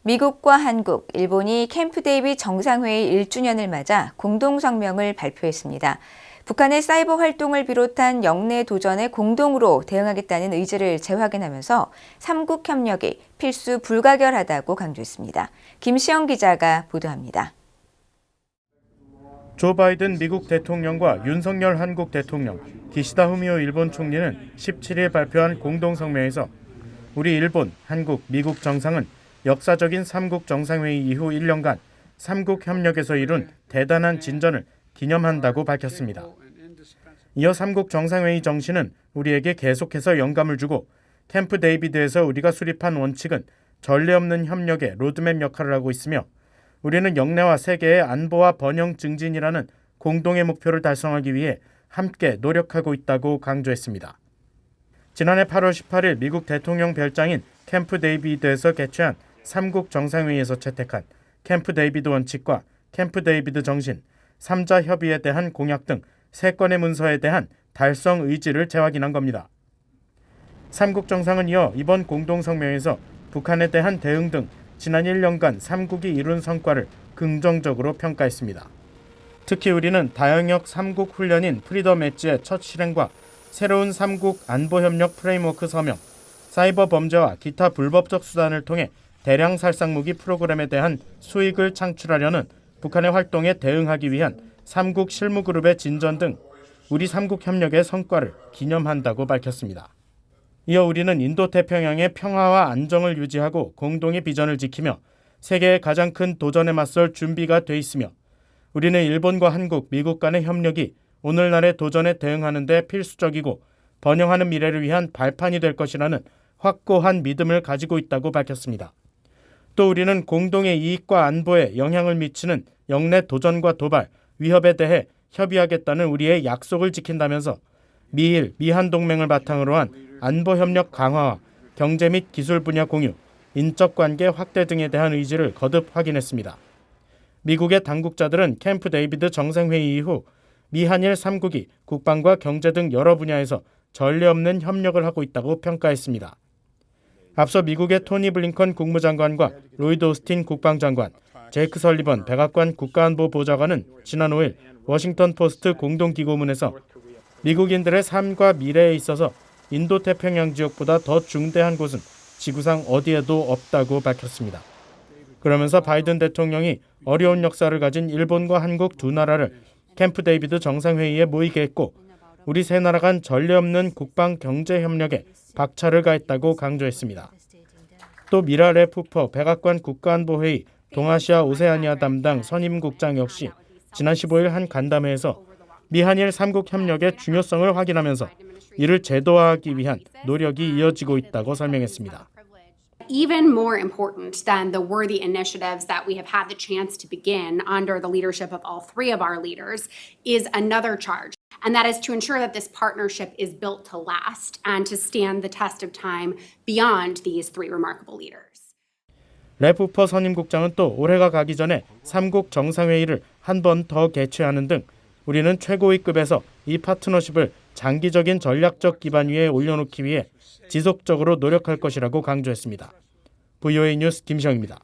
미국과 한국, 일본이 캠프 데이빗 정상회의 1주년을 맞아 공동성명을 발표했습니다. 북한의 사이버 활동을 비롯한 영내 도전에 공동으로 대응하겠다는 의지를 재확인하면서 삼국 협력이 필수 불가결하다고 강조했습니다. 김시영 기자가 보도합니다. 조 바이든 미국 대통령과 윤석열 한국 대통령, 기시다 후미오 일본 총리는 17일 발표한 공동성명에서 우리 일본, 한국, 미국 정상은 역사적인 삼국 정상회의 이후 1년간 삼국 협력에서 이룬 대단한 진전을 기념한다고 밝혔습니다. 이어 삼국 정상회의 정신은 우리에게 계속해서 영감을 주고 캠프 데이비드에서 우리가 수립한 원칙은 전례 없는 협력의 로드맵 역할을 하고 있으며 우리는 영내와 세계의 안보와 번영 증진이라는 공동의 목표를 달성하기 위해 함께 노력하고 있다고 강조했습니다. 지난해 8월 18일 미국 대통령 별장인 캠프 데이비드에서 개최한 삼국 정상회의에서 채택한 캠프 데이비드 원칙과 캠프 데이비드 정신, 3자 협의에 대한 공약 등 3건의 문서에 대한 달성 의지를 재확인한 겁니다. 삼국 정상은 이어 이번 공동성명에서 북한에 대한 대응 등 지난 1년간 삼국이 이룬 성과를 긍정적으로 평가했습니다. 특히 우리는 다영역 삼국 훈련인 프리덤 엣지의 첫 실행과 새로운 삼국 안보협력 프레임워크 서명, 사이버 범죄와 기타 불법적 수단을 통해 대량 살상무기 프로그램에 대한 수익을 창출하려는 북한의 활동에 대응하기 위한 삼국 실무그룹의 진전 등 우리 삼국 협력의 성과를 기념한다고 밝혔습니다. 이어 우리는 인도태평양의 평화와 안정을 유지하고 공동의 비전을 지키며 세계의 가장 큰 도전에 맞설 준비가 돼 있으며 우리는 일본과 한국, 미국 간의 협력이 오늘날의 도전에 대응하는 데 필수적이고 번영하는 미래를 위한 발판이 될 것이라는 확고한 믿음을 가지고 있다고 밝혔습니다. 또 우리는 공동의 이익과 안보에 영향을 미치는 영내 도전과 도발, 위협에 대해 협의하겠다는 우리의 약속을 지킨다면서 미일, 미한 동맹을 바탕으로 한 안보협력 강화와 경제 및 기술 분야 공유, 인적 관계 확대 등에 대한 의지를 거듭 확인했습니다. 미국의 당국자들은 캠프 데이비드 정상회의 이후 미한일 3국이 국방과 경제 등 여러 분야에서 전례 없는 협력을 하고 있다고 평가했습니다. 앞서 미국의 토니 블링컨 국무장관과 로이드 오스틴 국방장관, 제이크 설리번 백악관 국가안보보좌관은 지난 5일 워싱턴 포스트 공동기고문에서 미국인들의 삶과 미래에 있어서 인도태평양 지역보다 더 중대한 곳은 지구상 어디에도 없다고 밝혔습니다. 그러면서 바이든 대통령이 어려운 역사를 가진 일본과 한국 두 나라를 캠프 데이비드 정상회의에 모이게 했고 우리 세 나라 간 전례 없는 국방 경제 협력에 박차를 가했다고 강조했습니다. 또 미라레 푸퍼 백악관 국가안보회의 동아시아 오세아니아 담당 선임국장 역시 지난 15일 한 간담회에서 미한일 3국 협력의 중요성을 확인하면서 이를 제도화하기 위한 노력이 이어지고 있다고 설명했습니다. Even more important than the worthy initiatives that we have had the chance to begin under the leadership of all three of our leaders is another charge, and that is to ensure that this partnership is built to last and to stand the test of time beyond these three remarkable leaders. 레푸퍼 선임국장은 또 올해가 가기 전에 삼국 정상회의를 한 번 더 개최하는 등 우리는 최고위급에서 이 파트너십을 장기적인 전략적 기반 위에 올려놓기 위해 지속적으로 노력할 것이라고 강조했습니다. VOA 뉴스 김시영입니다.